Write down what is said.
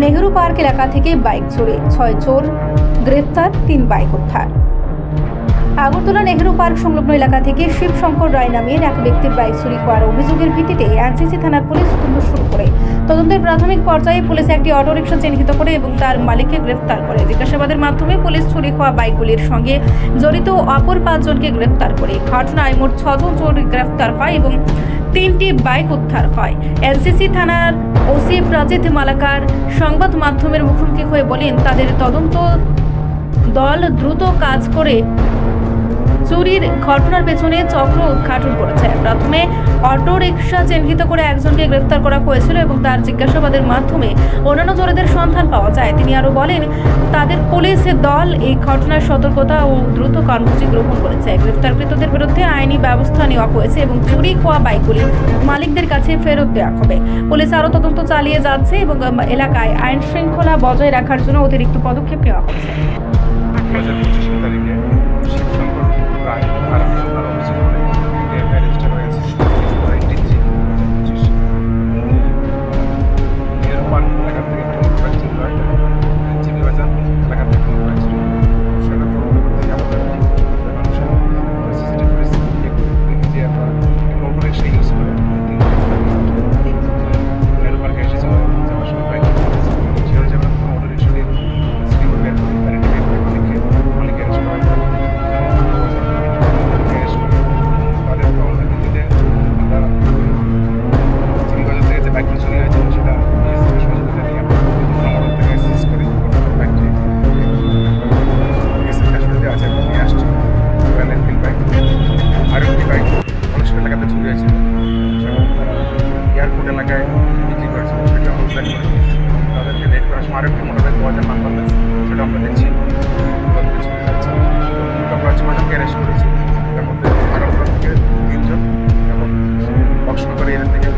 Nehru park এলাকা থেকে bike চুরি, 6 চোর গ্রেফতার, 3 বাইক উদ্ধার। আগরতলা নেহেরু পার্ক সংলগ্ন এলাকা থেকে শিবশঙ্কর রায় নামের এক ব্যক্তির বাইক চুরি হওয়ার অভিযোগের ভিত্তিতে এনসিসি থানার পুলিশ তদন্ত শুরু করে। তদন্তের প্রাথমিক পর্যায়ে পুলিশ একটি অটোরিকশা চিহ্নিত করে এবং তার মালিককে গ্রেফতার করে। জিজ্ঞাসাবাদের মাধ্যমে পুলিশ চুরি হওয়া বাইকগুলির সঙ্গে জড়িত অপর 5 জনকে গ্রেফতার করে। ঘটনায় মোট 6 জন চোর গ্রেফতার হয় এবং 3টি বাইক উদ্ধার হয়। এনসিসি থানার ওসি প্রাজিত মালাকার সংবাদ মাধ্যমের মুখোমুখি হয়ে বলেন, তাদের তদন্ত দল দ্রুত কাজ করে চুরির ঘটনার পেছনে চক্র উদ্ঘাটন করেছে। প্রথমে অটো রিকশা চিহ্নিত করে একজনকে গ্রেফতার করা হয়েছিল এবং তার জিজ্ঞাসাবাদের মাধ্যমে অন্যান্য চোরেদের সন্ধান পাওয়া যায়। তিনি আরো বলেন, তাদের পুলিশ দল এই ঘটনার সতর্কতা ও দ্রুত কর্মসূচি গ্রহণ করেছে। গ্রেফতারকৃতদের বিরুদ্ধে আইনি ব্যবস্থা নেওয়া হয়েছে এবং চুরি হওয়া বাইকগুলি মালিকদের কাছে ফেরত দেওয়া হবে। পুলিশ আরও তদন্ত চালিয়ে যাচ্ছে এবং এলাকায় আইন শৃঙ্খলা বজায় রাখার জন্য অতিরিক্ত পদক্ষেপ নেওয়া হচ্ছে। 2025 তারিখে শিবশঙ্কর রায় আর আপনার অভিযোগ করে রেজিস্টার হয়েছে 83/2025 নেহেরু পার্ক এলাকা থেকে একটি মোটরবাইক চুরি হয়, জিবি বাজার এলাকা থেকে মোটরবাইক চুরি হয়। সেটা তদন্ত করতে আমাদের সিসিটিভি দেখি যে আপনার অটো রিক্সা ইউজ করে নেহেরু পার্কে এসেছিল, যাওয়ার সময় বাইক সেখানে যাবেন অটো রিক্সা দিয়ে সিকিউর বের করে বাইকটি চুরি হয়েছে সেটা সহযোগিতা নিয়ে আমরা থেকে সিজ করি বাইকটি কাশ্মীরে আছে নিয়ে আসছি। Royal Enfield bike. আরও একটি বাইক কলেজ এলাকাতে চুরি হয়েছিল, এবং তারা এয়ারপোর্ট এলাকায় বিক্রি করেছিল, সেটা আমরা উদ্ধার করি। তাদেরকে রেড করার সময় আরও একটি মোটরবাইক পাওয়া যায় নাম্বার, সেটা আমরা দেখছি চুরি হয়েছে। আমরা 6 জনকে অ্যারেস্ট করেছি, তার মধ্যে আগরতলা থেকে 3 জন এবং বক্সনগর এরিয়া থেকে